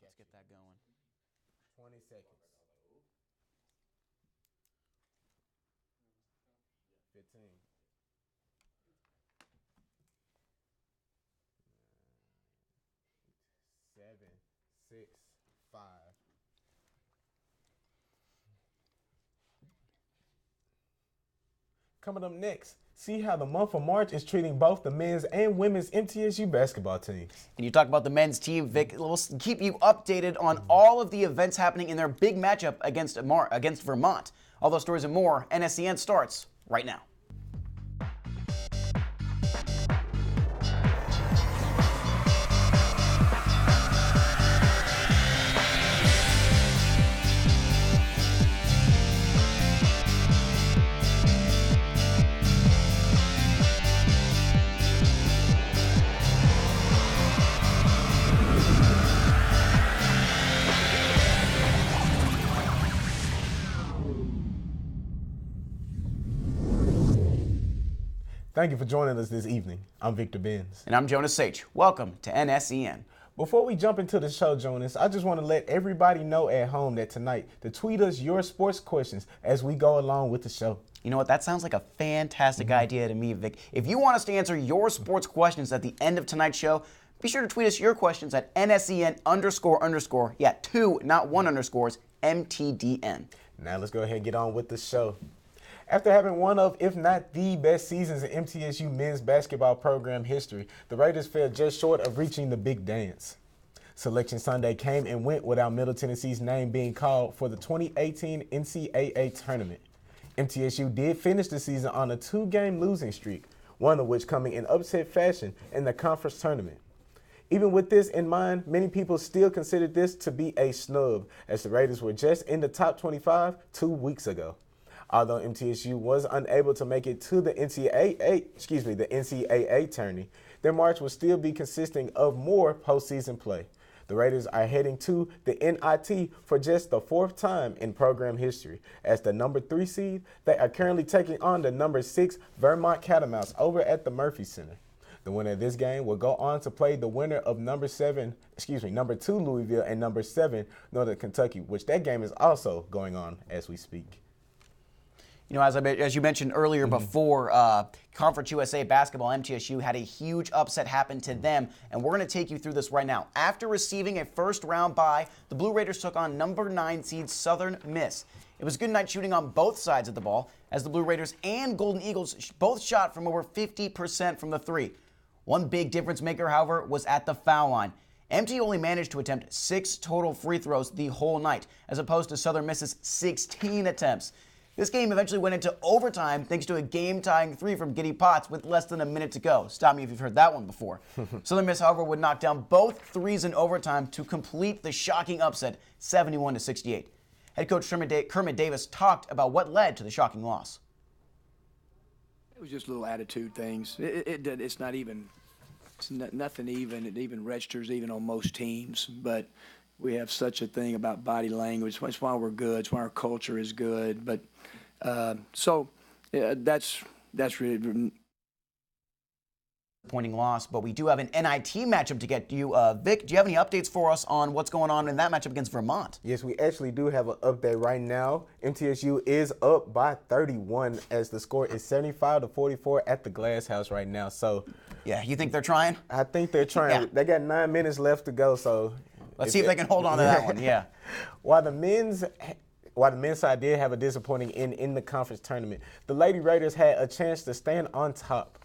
Let's get that going. 20 seconds. 15. 7, 6, 5. Coming up next, see how the month of March is treating both the men's and women's MTSU basketball teams. And you talk about the men's team, Vic. We'll keep you updated on all of the events happening in their big matchup against Vermont. All those stories and more, NSEN starts right now. Thank you for joining us this evening. I'm Victor Benz. And I'm Jonas Sage. Welcome to NSEN. Before we jump into the show, Jonas, I just want to let everybody know at home that tonight to tweet us your sports questions as we go along with the show. You know what? That sounds like a fantastic idea to me, Vic. If you want us to answer your sports questions at the end of tonight's show, be sure to tweet us your questions at NSEN__. Yeah, 2, not 1 underscores, MTDN. Now let's go ahead and get on with the show. After having one of, if not the best seasons in MTSU men's basketball program history, the Raiders fell just short of reaching the big dance. Selection Sunday came and went without Middle Tennessee's name being called for the 2018 NCAA tournament. MTSU did finish the season on a 2-game losing streak, one of which coming in upset fashion in the conference tournament. Even with this in mind, many people still considered this to be a snub, as the Raiders were just in the top 25 2 weeks ago. Although MTSU was unable to make it to the NCAA tourney, their march will still be consisting of more postseason play. The Raiders are heading to the NIT for just the 4th time in program history. As the number 3 seed, they are currently taking on the number 6 Vermont Catamounts over at the Murphy Center. The winner of this game will go on to play the winner of number 2 Louisville and number 7 Northern Kentucky, which that game is also going on as we speak. You know, as you mentioned earlier before, Conference USA basketball, MTSU had a huge upset happen to them, and we're going to take you through this right now. After receiving a first-round bye, the Blue Raiders took on number 9 seed Southern Miss. It was good night shooting on both sides of the ball, as the Blue Raiders and Golden Eagles both shot from over 50% from the 3. One big difference maker, however, was at the foul line. MT only managed to attempt 6 total free throws the whole night, as opposed to Southern Miss's 16 attempts. This game eventually went into overtime thanks to a game-tying 3 from Giddy Potts with less than a minute to go. Stop me if you've heard that one before. Southern Miss, however, would knock down both 3s in overtime to complete the shocking upset, 71-68. Head coach Kermit Davis talked about what led to the shocking loss. It was just little attitude things. It's not even, nothing even. It even registers even on most teams, but we have such a thing about body language. That's why we're good. It's why our culture is good. But that's really Disappointing loss, but we do have an NIT matchup to get to you. Vic, do you have any updates for us on what's going on in that matchup against Vermont? Yes, we actually do have an update right now. MTSU is up by 31 as the score is 75-44 at the Glass House right now. So, yeah, you think they're trying? I think they're trying. Yeah. They got 9 minutes left to go, so Let's see if they can hold on to that one. Yeah. While the men's side did have a disappointing end in the conference tournament, the Lady Raiders had a chance to stand on top.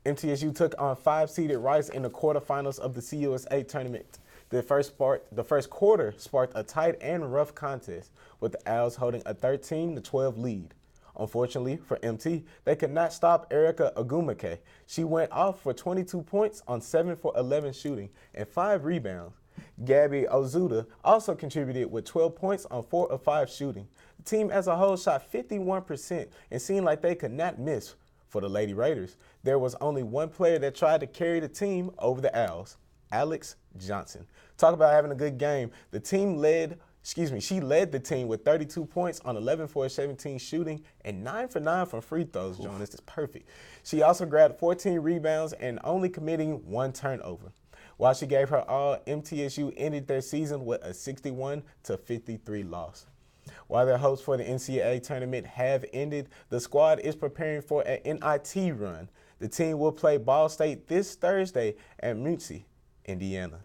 MTSU took on 5-seeded Rice in the quarterfinals of the CUSA tournament. The first quarter sparked a tight and rough contest, with the Owls holding a 13-12 lead. Unfortunately for MT, they could not stop Erica Agumake. She went off for 22 points on 7 for 11 shooting and 5 rebounds. Gabby Ozuda also contributed with 12 points on 4 of 5 shooting. The team as a whole shot 51% and seemed like they could not miss. For the Lady Raiders, there was only one player that tried to carry the team over the Owls, Alex Johnson. Talk about having a good game. She led the team with 32 points on 11 for 17 shooting and 9 for 9 from free throws, Jonas. That's perfect. She also grabbed 14 rebounds and only committing 1 turnover. While she gave her all, MTSU ended their season with a 61-53 loss. While their hopes for the NCAA tournament have ended, the squad is preparing for an NIT run. The team will play Ball State this Thursday at Muncie, Indiana.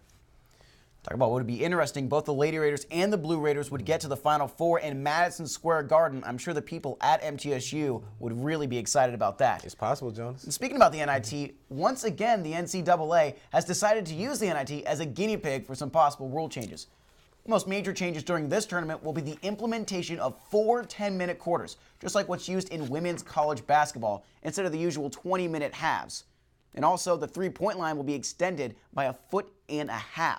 Talk about what would be interesting. Both the Lady Raiders and the Blue Raiders would get to the Final Four in Madison Square Garden. I'm sure the people at MTSU would really be excited about that. It's possible, Jonas. And speaking about the NIT, once again, the NCAA has decided to use the NIT as a guinea pig for some possible rule changes. The most major changes during this tournament will be the implementation of 4 10-minute quarters, just like what's used in women's college basketball, instead of the usual 20-minute halves. And also, the three-point line will be extended by 1.5 feet.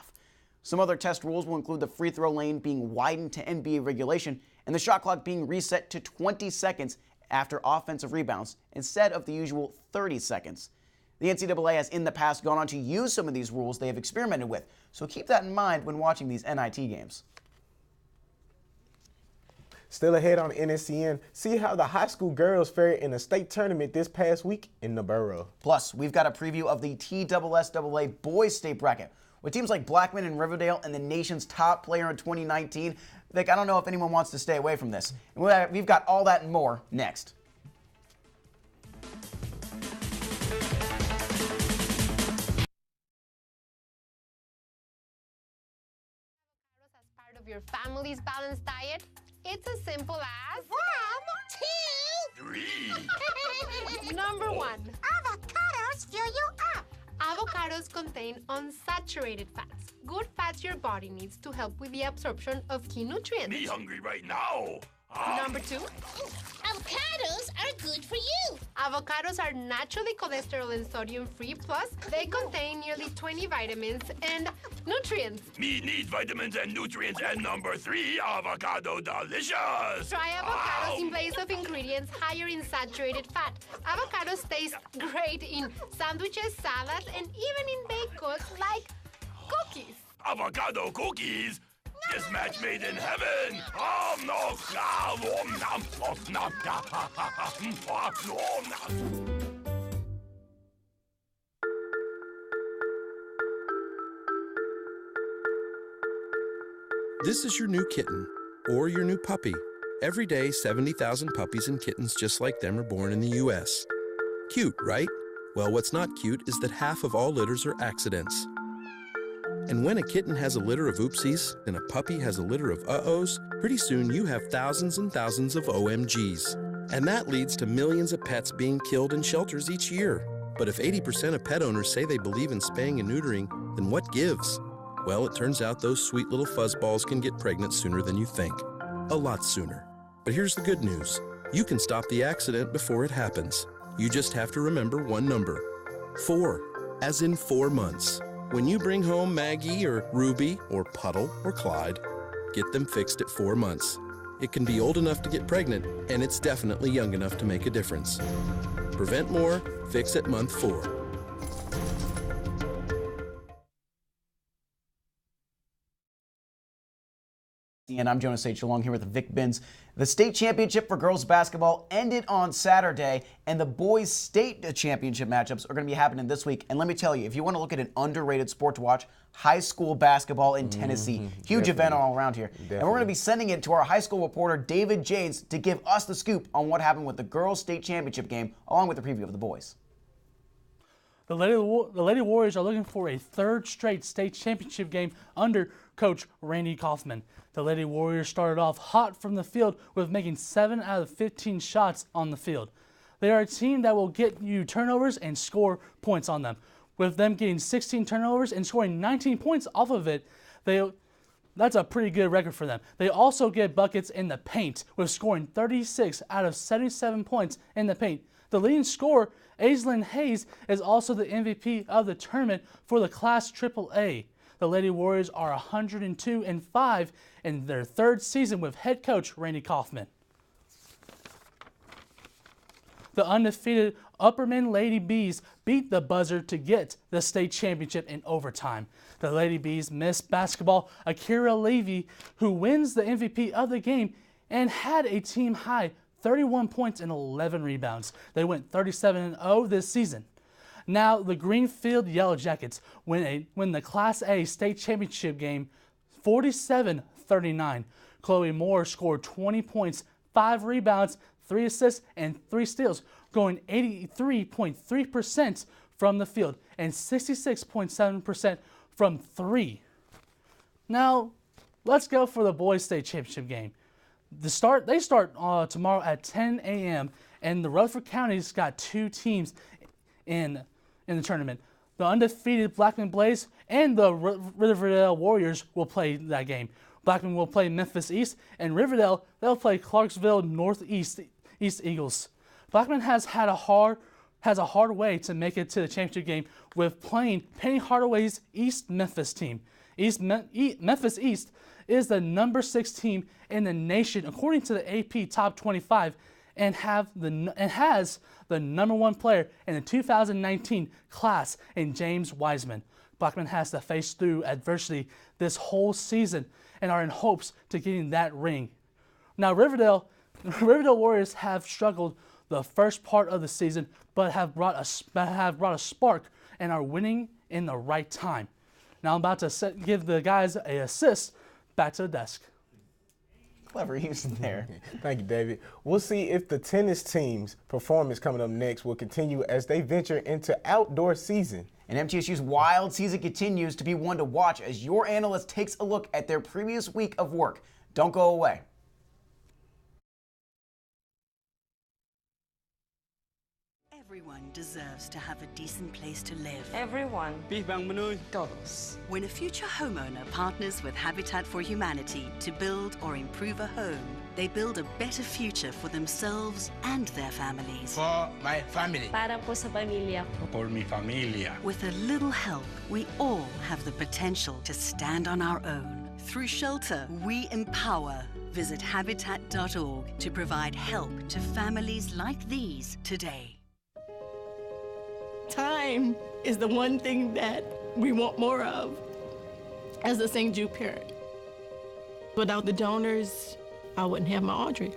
Some other test rules will include the free throw lane being widened to NBA regulation and the shot clock being reset to 20 seconds after offensive rebounds instead of the usual 30 seconds. The NCAA has in the past gone on to use some of these rules they have experimented with, so keep that in mind when watching these NIT games. Still ahead on NSEN, see how the high school girls fared in the state tournament this past week in the borough. Plus, we've got a preview of the TSSAA boys state bracket, with teams like Blackman and Riverdale and the nation's top player in 2019. Vic, I don't know if anyone wants to stay away from this. And we've got all that and more next. As part of your family's balanced diet, it's as simple as 1, 2, 3. Number 1. Avocados fill you up. Avocados contain unsaturated fats, good fats your body needs to help with the absorption of key nutrients. Me hungry right now. Number 2. Avocados are good for you. Avocados are naturally cholesterol and sodium free, plus they contain nearly 20 vitamins and nutrients. Me need vitamins and nutrients. And number 3, avocado delicious. Try avocados in place of ingredients higher in saturated fat. Avocados taste great in sandwiches, salads, and even in baked goods like cookies. Avocado cookies. This match made in heaven. This is your new kitten, or your new puppy. Every day, 70,000 puppies and kittens just like them are born in the U.S. Cute, right? Well, what's not cute is that half of all litters are accidents. And when a kitten has a litter of oopsies and a puppy has a litter of uh-ohs, pretty soon you have thousands and thousands of OMGs. And that leads to millions of pets being killed in shelters each year. But if 80% of pet owners say they believe in spaying and neutering, then what gives? Well, it turns out those sweet little fuzzballs can get pregnant sooner than you think. A lot sooner. But here's the good news. You can stop the accident before it happens. You just have to remember one number. 4, as in 4 months. When you bring home Maggie or Ruby or Puddle or Clyde, get them fixed at 4 months. It can be old enough to get pregnant, and it's definitely young enough to make a difference. Prevent more, fix at month 4. And I'm Jonas H. along here with Vic Binns. The state championship for girls basketball ended on Saturday, and the boys state championship matchups are going to be happening this week. And let me tell you, if you want to look at an underrated sport to watch, high school basketball in Tennessee. Huge event all around here. And we're going to be sending it to our high school reporter, David Janes, to give us the scoop on what happened with the girls state championship game, along with the preview of the boys. The Lady Warriors are looking for a third straight state championship game under Coach Randy Kaufman. The Lady Warriors started off hot from the field with making 7 out of 15 shots on the field. They are a team that will get you turnovers and score points on them. With them getting 16 turnovers and scoring 19 points off of it, that's a pretty good record for them. They also get buckets in the paint, with scoring 36 out of 77 points in the paint. The leading scorer, Aislinn Hayes, is also the MVP of the tournament for the Class AAA. The Lady Warriors are 102-5 in their third season with head coach Randy Kaufman. The undefeated Upperman Lady Bees beat the buzzer to get the state championship in overtime. The Lady Bees missed basketball Akira Levy, who wins the MVP of the game and had a team high 31 points and 11 rebounds. They went 37-0 this season. Now, the Greenfield Yellow Jackets win the Class A state championship game 47-39. Chloe Moore scored 20 points, 5 rebounds, 3 assists, and 3 steals, going 83.3% from the field and 66.7% from 3. Now, let's go for the boys state championship game. They start tomorrow at 10 a.m. and the Rutherford County's got 2 teams in the tournament. The undefeated Blackman Blaze and the Riverdale Warriors will play that game. Blackman will play Memphis East, and Riverdale, they'll play Clarksville Northeast Eagles. Blackman has a hard way to make it to the championship game with playing Penny Hardaway's East Memphis team. Memphis East is the number 6 team in the nation according to the AP Top 25 and has the number 1 player in the 2019 class in James Wiseman. Blackman has to face through adversity this whole season and are in hopes to getting that ring. Now Riverdale Warriors have struggled the first part of the season, but have brought a spark and are winning in the right time. Now I'm about to give the guys an assist. Back to the desk. Clever use there. Thank you, David. We'll see if the tennis team's performance coming up next will continue as they venture into outdoor season. And MTSU's wild season continues to be one to watch as your analyst takes a look at their previous week of work. Don't go away. Everyone deserves to have a decent place to live. Everyone. Todos. When a future homeowner partners with Habitat for Humanity to build or improve a home, they build a better future for themselves and their families. For my family. Para po sa pamilya ko. Por mi familia. With a little help, we all have the potential to stand on our own. Through shelter, we empower. Visit habitat.org to provide help to families like these today. Time is the one thing that we want more of as a St. Jude parent. Without the donors, I wouldn't have my Audrey.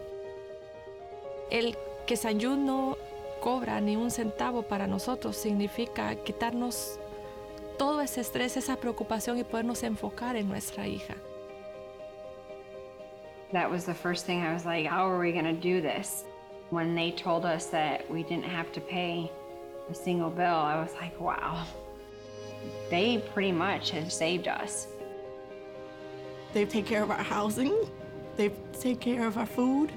El que St. Jude no cobra ni un centavo para nosotros significa quitarnos todo ese estrés, esa preocupación y podernos enfocar en nuestra hija. That was the first thing I was like, how are we gonna do this? When they told us that we didn't have to pay a single bill, I was like, wow. They pretty much have saved us. They take care of our housing. They take care of our food.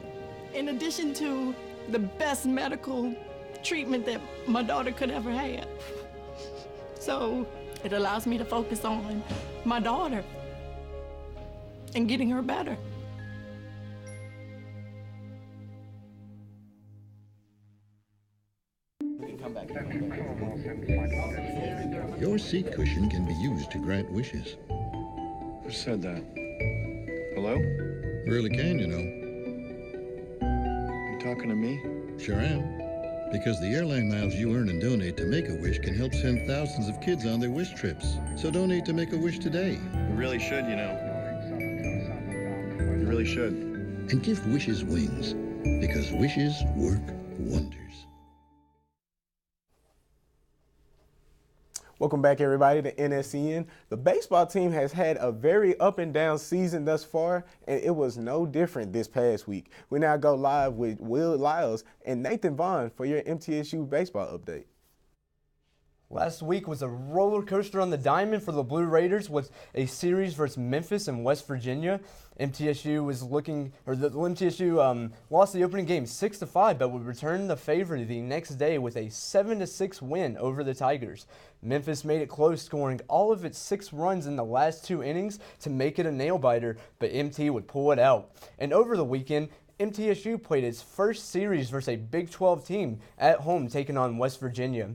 In addition to the best medical treatment that my daughter could ever have. So it allows me to focus on my daughter and getting her better. Your seat cushion can be used to grant wishes. Who said that? Hello? Really can, you know. You talking to me? Sure am. Because the airline miles you earn and donate to Make-A-Wish can help send thousands of kids on their wish trips. So donate to Make-A-Wish today. You really should, you know. You really should. And give wishes wings. Because wishes work wonders. Welcome back, everybody, to NSEN. The baseball team has had a very up and down season thus far, and it was no different this past week. We now go live with Will Lyles and Nathan Vaughn for your MTSU baseball update. Last week was a roller coaster on the diamond for the Blue Raiders with a series versus Memphis and West Virginia. MTSU lost the opening game 6-5, but would return the favor the next day with a 7-6 win over the Tigers. Memphis made it close, scoring all of its 6 runs in the last 2 innings to make it a nail-biter, but MT would pull it out. And over the weekend, MTSU played its first series versus a Big 12 team at home, taking on West Virginia.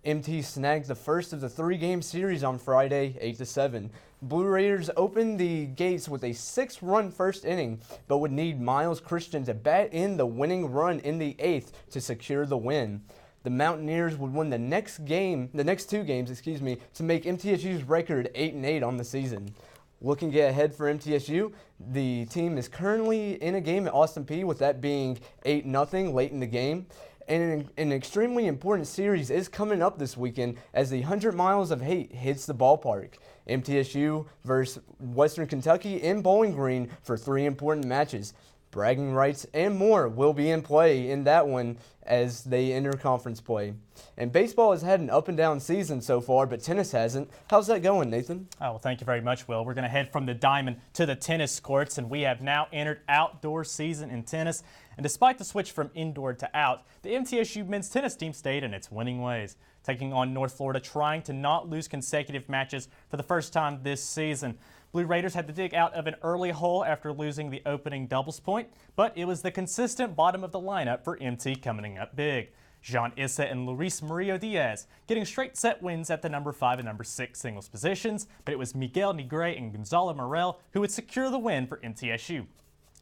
MT snagged the first of the 3-game series on Friday, 8-7. Blue Raiders opened the gates with a 6-run first inning, but would need Miles Christian to bat in the winning run in the 8th to secure the win. The Mountaineers would win the next 2 games, to make MTSU's record 8-8 on the season. Looking ahead for MTSU, the team is currently in a game at Austin Peay, with that being 8-0 late in the game. And an extremely important series is coming up this weekend as the 100 Miles of Hate hits the ballpark. MTSU versus Western Kentucky in Bowling Green for 3 important matches. Bragging rights and more will be in play in that one as they enter conference play. And baseball has had an up and down season so far, but tennis hasn't. How's that going, Nathan? Oh, well, thank you very much, Will. We're going to head from the diamond to the tennis courts, and we have now entered outdoor season in tennis. And despite the switch from indoor to out, the MTSU men's tennis team stayed in its winning ways, taking on North Florida, trying to not lose consecutive matches for the first time this season. Blue Raiders had to dig out of an early hole after losing the opening doubles point, but it was the consistent bottom of the lineup for MT coming up big. Jean Issa and Luis Murillo Diaz getting straight set wins at the number 5 and number 6 singles positions, but it was Miguel Negre and Gonzalo Morel who would secure the win for MTSU.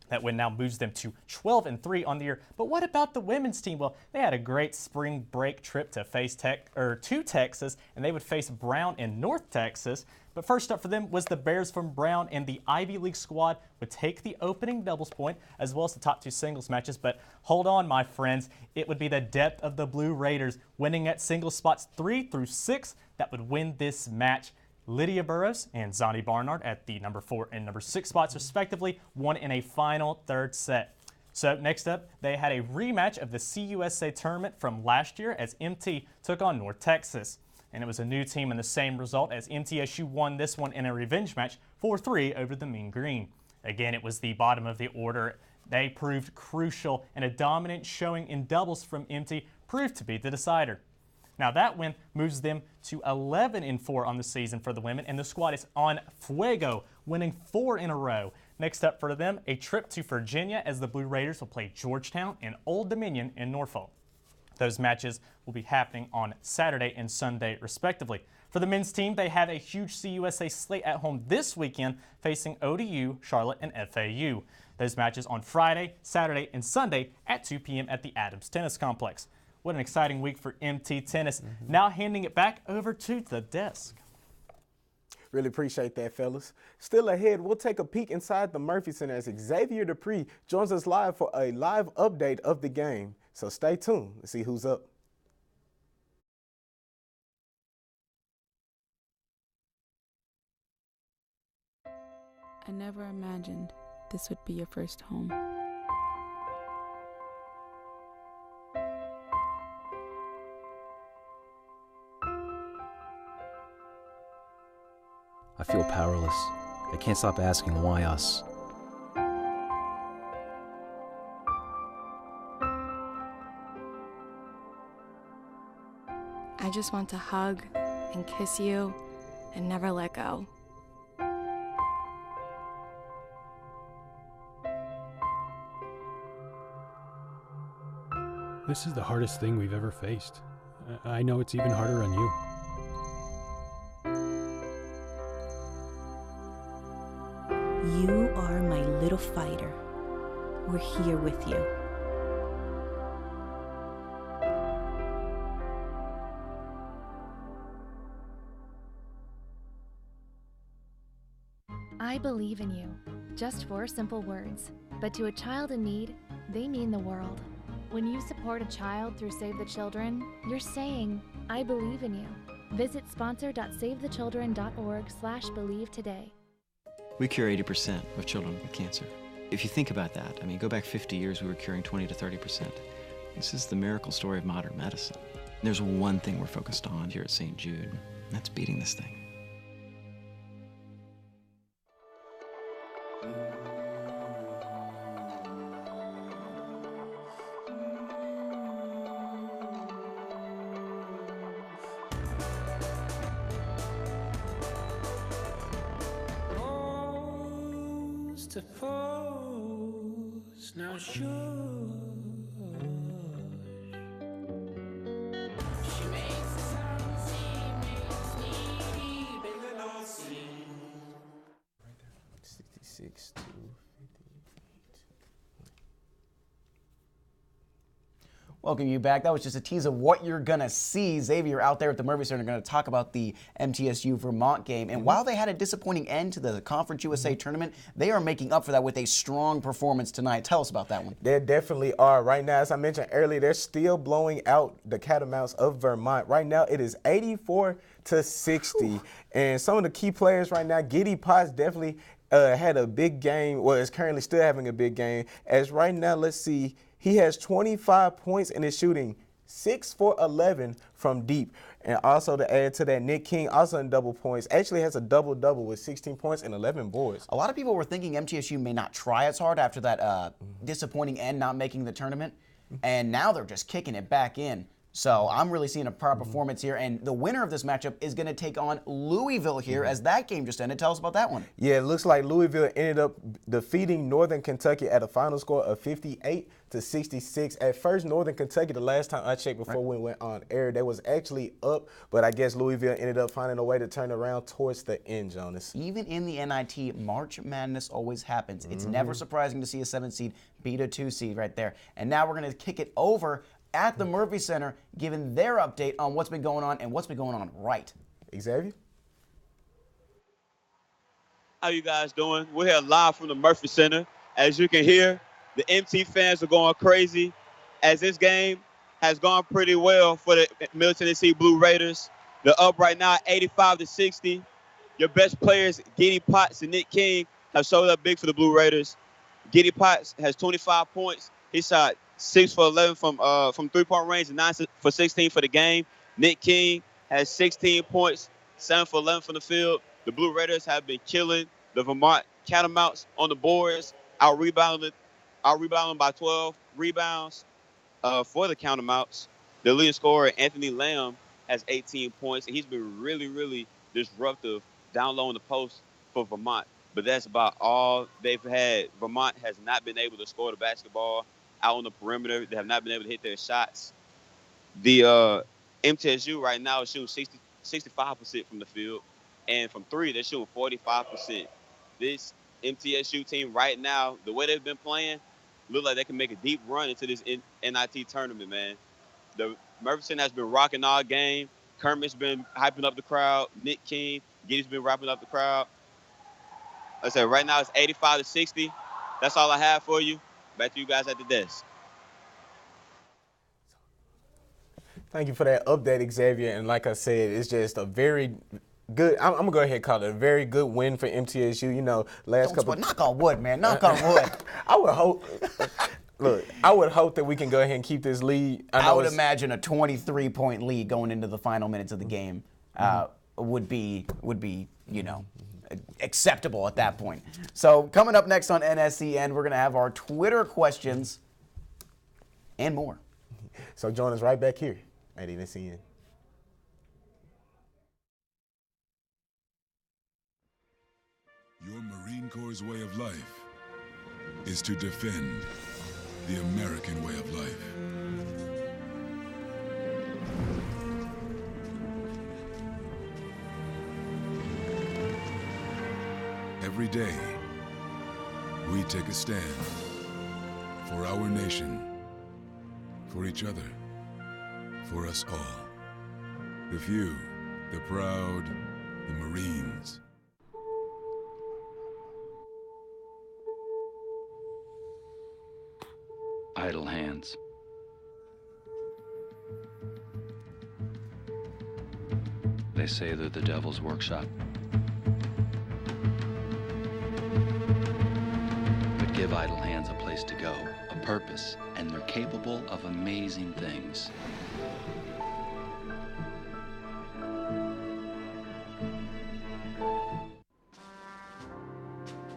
That win now moves them to 12-3 on the year. But what about the women's team? Well, they had a great spring break trip to Texas, and they would face Brown in North Texas. But first up for them was the Bears from Brown, and the Ivy League squad would take the opening doubles point as well as the top 2 singles matches. But hold on, my friends, it would be the depth of the Blue Raiders winning at singles spots 3 through 6 that would win this match. Lydia Burrows and Zani Barnard at the number 4 and number 6 spots respectively won in a final 3rd set. So next up, they had a rematch of the CUSA tournament from last year as MT took on North Texas. And it was a new team in the same result as MTSU won this one in a revenge match 4-3 over the Mean Green. Again, it was the bottom of the order. They proved crucial, and a dominant showing in doubles from MT proved to be the decider. Now that win moves them to 11-4 on the season for the women, and the squad is on fuego, winning 4 in a row. Next up for them, a trip to Virginia as the Blue Raiders will play Georgetown and Old Dominion in Norfolk. Those matches will be happening on Saturday and Sunday, respectively. For the men's team, they have a huge CUSA slate at home this weekend, facing ODU, Charlotte, and FAU. Those matches on Friday, Saturday, and Sunday at 2 p.m. at the Adams Tennis Complex. What an exciting week for MT Tennis. Now handing it back over to the desk. Really appreciate that, fellas. Still ahead, we'll take a peek inside the Murphy Center as Xavier Dupree joins us live for a live update of the game. So stay tuned and see who's up. I never imagined this would be your first home. I feel powerless. I can't stop asking why us. I just want to hug and kiss you and never let go. This is the hardest thing we've ever faced. I know it's even harder on you. You are my little fighter. We're here with you. I believe in you. Just 4 simple words. But to a child in need, they mean the world. When you support a child through Save the Children, you're saying, I believe in you. Visit sponsor.savethechildren.org/believe today. We cure 80% of children with cancer. If you think about that, I mean, go back 50 years, we were curing 20 to 30%. This is the miracle story of modern medicine. There's one thing we're focused on here at St. Jude, and that's beating this thing. To pose, now sure. She makes the sun seem, makes me deep in the North Sea. Right there. 66 to 58. Welcome you back. That was just a tease of what you're going to see. Xavier out there at the Murphy Center going to talk about the MTSU Vermont game. And while they had a disappointing end to the Conference USA tournament, they are making up for that with a strong performance tonight. Tell us about that one. They definitely are. Right now, as I mentioned earlier, they're still blowing out the Catamounts of Vermont. Right now, it is 84-60. And some of the key players right now, Giddy Potts definitely had a big game. Well, is currently still having a big game. As right now, let's see, he has 25 points and is shooting 6 for 11 from deep. And also to add to that, Nick King also in double points. Actually has a double-double with 16 points and 11 boards. A lot of people were thinking MTSU may not try as hard after that disappointing end, not making the tournament. And now they're just kicking it back in. So I'm really seeing a proud performance here. And the winner of this matchup is going to take on Louisville here as that game just ended. Tell us about that one. Yeah, it looks like Louisville ended up defeating Northern Kentucky at a final score of 58-66. At first, Northern Kentucky, the last time I checked before we went on air, they was actually up, but I guess Louisville ended up finding a way to turn around towards the end, Jonas. Even in the NIT, March Madness always happens. It's never surprising to see a 7 seed beat a 2 seed right there. And now we're going to kick it over at the Murphy Center, giving their update on what's been going on and what's been going on right. Xavier? How you guys doing? We're here live from the Murphy Center. As you can hear, the MT fans are going crazy as this game has gone pretty well for the Middle Tennessee Blue Raiders. They're up right now 85-60. Your best players, Giddy Potts and Nick King, have showed up big for the Blue Raiders. Giddy Potts has 25 points. He shot 6 for 11 from three-point range and 9 for 16 for the game. Nick King has 16 points, 7 for 11 from the field. The Blue Raiders have been killing the Vermont Catamounts on the boards, out rebounding by 12 rebounds for the Catamounts. The leading scorer, Anthony Lamb, has 18 points, and he's been really, really disruptive down low in the post for Vermont. But that's about all they've had. Vermont has not been able to score the basketball out on the perimeter. They have not been able to hit their shots. The MTSU right now is shooting 65% from the field, and from three, they're shooting 45%. This MTSU team right now, the way they've been playing, look like they can make a deep run into this NIT tournament, man. The Murphy has been rocking all game. Kermit's been hyping up the crowd. Nick King, Giddy's been wrapping up the crowd. Like I said, right now it's 85-60. That's all I have for you. Back to you guys at the desk. Thank you for that update, Xavier. And like I said, it's just a very good, I'm going to go ahead and call it a very good win for MTSU. You know, Knock on wood, man. Knock on wood. I would hope. Look, I would hope that we can go ahead and keep this lead. I would imagine a 23-point lead going into the final minutes of the game would be, you know, acceptable at that point. So coming up next on NSEN, we're going to have our Twitter questions and more. So join us right back here at NSEN. Your Marine Corps' way of life is to defend the American way of life. Every day, we take a stand for our nation, for each other, for us all. The few, the proud, the Marines. Idle hands. They say they're the devil's workshop. But give idle hands a place to go, a purpose, and they're capable of amazing things.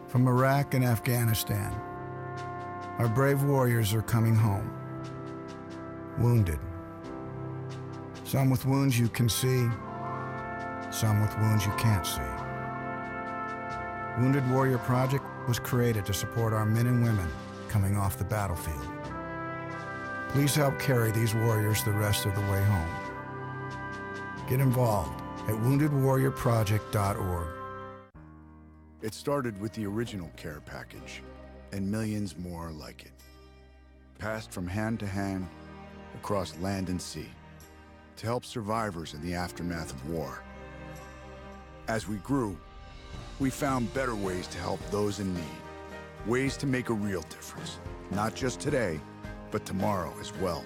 From Iraq and Afghanistan, our brave warriors are coming home, wounded. Some with wounds you can see, some with wounds you can't see. Wounded Warrior Project was created to support our men and women coming off the battlefield. Please help carry these warriors the rest of the way home. Get involved at woundedwarriorproject.org. It started with the original care package, and millions more like it. Passed from hand to hand, across land and sea to help survivors in the aftermath of war. As we grew, we found better ways to help those in need, ways to make a real difference, not just today, but tomorrow as well.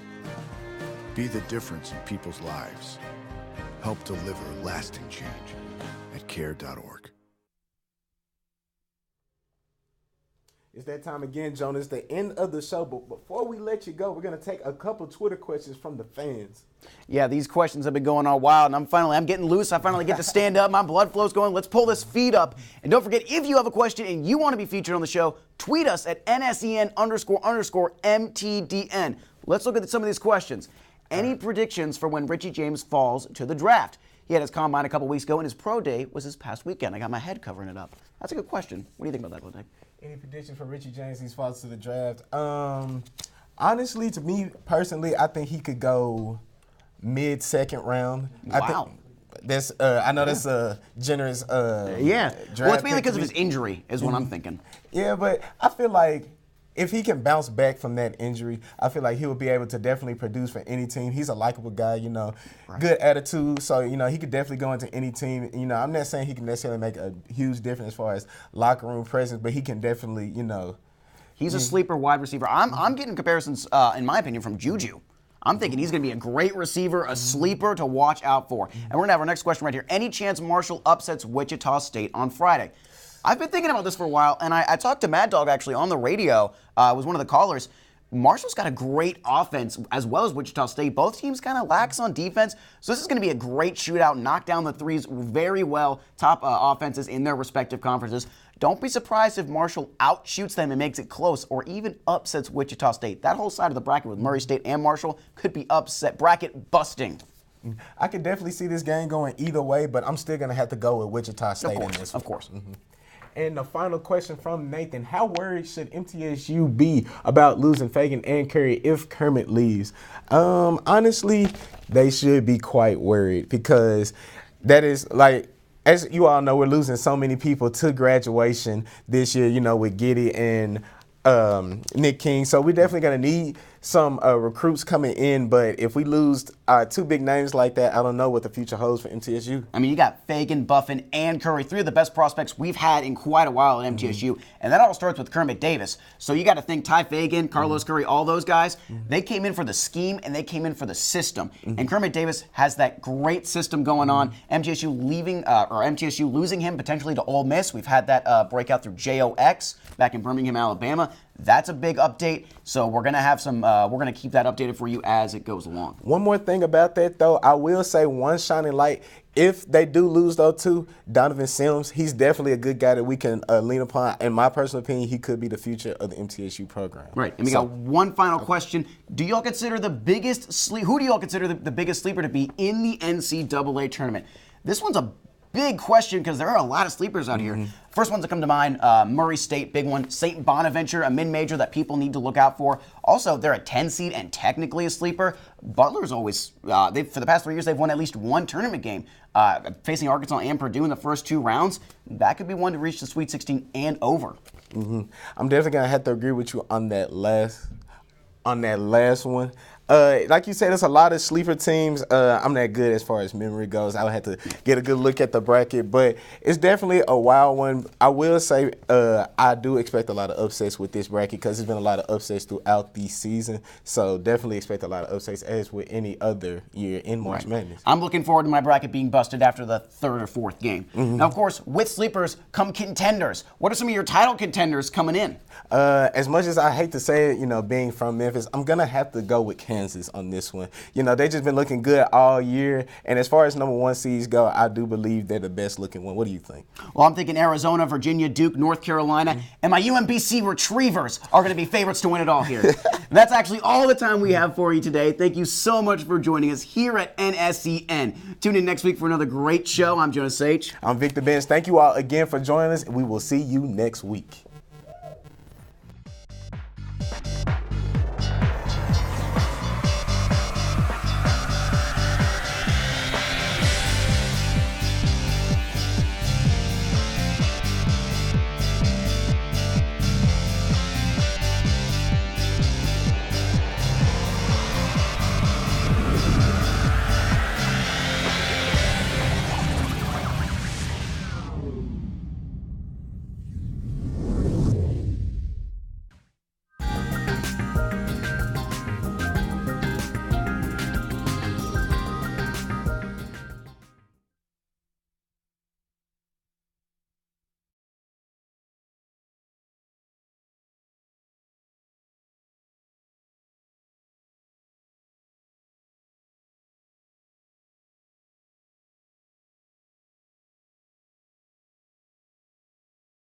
Be the difference in people's lives. Help deliver lasting change at care.org. It's that time again, Jonas, the end of the show. But before we let you go, we're going to take a couple Twitter questions from the fans. Yeah, these questions have been going on wild, and I'm getting loose. I finally get to stand up. My blood flow's going. Let's pull this feed up. And don't forget, if you have a question and you want to be featured on the show, tweet us at NSEN__MTDN. Let's look at some of these questions. Any predictions for when Richie James falls to the draft? He had his combine a couple weeks ago, and his pro day was this past weekend. I got my head covering it up. That's a good question. What do you think about that, Lode? Any prediction for Richie James? He falls to the draft. Honestly, to me personally, I think he could go mid-second round. Wow. I know that's a generous yeah. draft Well, it's mainly pick because of his injury is what I'm thinking. Yeah, but I feel like if he can bounce back from that injury, I feel like he will be able to definitely produce for any team. He's a likable guy, good attitude. So, he could definitely go into any team. I'm not saying he can necessarily make a huge difference as far as locker room presence, but he can definitely, He's a sleeper wide receiver. I'm getting comparisons, in my opinion, from Juju. I'm thinking he's going to be a great receiver, a sleeper to watch out for. And we're going to have our next question right here. Any chance Marshall upsets Wichita State on Friday? I've been thinking about this for a while, and I talked to Mad Dog actually on the radio. Was one of the callers. Marshall's got a great offense as well as Wichita State. Both teams kind of lax on defense, so this is going to be a great shootout. Knock down the threes very well. Top offenses in their respective conferences. Don't be surprised if Marshall outshoots them and makes it close, or even upsets Wichita State. That whole side of the bracket with Murray State and Marshall could be upset, bracket busting. I could definitely see this game going either way, but I'm still going to have to go with Wichita State in this one. Of course. And the final question from Nathan, how worried should MTSU be about losing Fagan and Curry if Kermit leaves? Honestly, they should be quite worried because that is like, as you all know, we're losing so many people to graduation this year, with Giddy and Nick King. So we're definitely going to need some recruits coming in, but if we lose two big names like that, I don't know what the future holds for MTSU. I mean, you got Fagan, Buffin, and Curry, three of the best prospects we've had in quite a while at MTSU, and that all starts with Kermit Davis. So you got to think Ty Fagan, Carlos Curry, all those guys, they came in for the scheme and they came in for the system. And Kermit Davis has that great system going on. MTSU losing him potentially to Ole Miss. We've had that breakout through JOX back in Birmingham, Alabama. That's a big update. So we're gonna have some. We're gonna keep that updated for you as it goes along. One more thing about that, though, I will say one shining light. If they do lose, though, too, Donovan Sims, he's definitely a good guy that we can lean upon. In my personal opinion, he could be the future of the MTSU program. Right. And we got one final question. Do y'all consider the biggest who do y'all consider the biggest sleeper to be in the NCAA tournament? This one's a big question because there are a lot of sleepers out here. First ones that come to mind, Murray State, big one. St. Bonaventure, a mid-major that people need to look out for. Also, they're a 10 seed and technically a sleeper. Butler's always, for the past 3 years, they've won at least one tournament game. Facing Arkansas and Purdue in the first two rounds, that could be one to reach the Sweet 16 and over. I'm definitely going to have to agree with you on that last one. Like you said, there's a lot of sleeper teams. I'm not good as far as memory goes. I would have to get a good look at the bracket, but it's definitely a wild one. I will say I do expect a lot of upsets with this bracket because there's been a lot of upsets throughout the season. So definitely expect a lot of upsets as with any other year in March Madness. I'm looking forward to my bracket being busted after the third or fourth game. Now, of course, with sleepers come contenders. What are some of your title contenders coming in? As much as I hate to say it, being from Memphis, I'm going to have to go with Kansas on this one. They just been looking good all year. And as far as number one seeds go, I do believe they're the best looking one. What do you think? Well, I'm thinking Arizona, Virginia, Duke, North Carolina, and my UMBC Retrievers are going to be favorites to win it all here. That's actually all the time we have for you today. Thank you so much for joining us here at NSEN. Tune in next week for another great show. I'm Jonas H. I'm Victor Benz. Thank you all again for joining us. We will see you next week.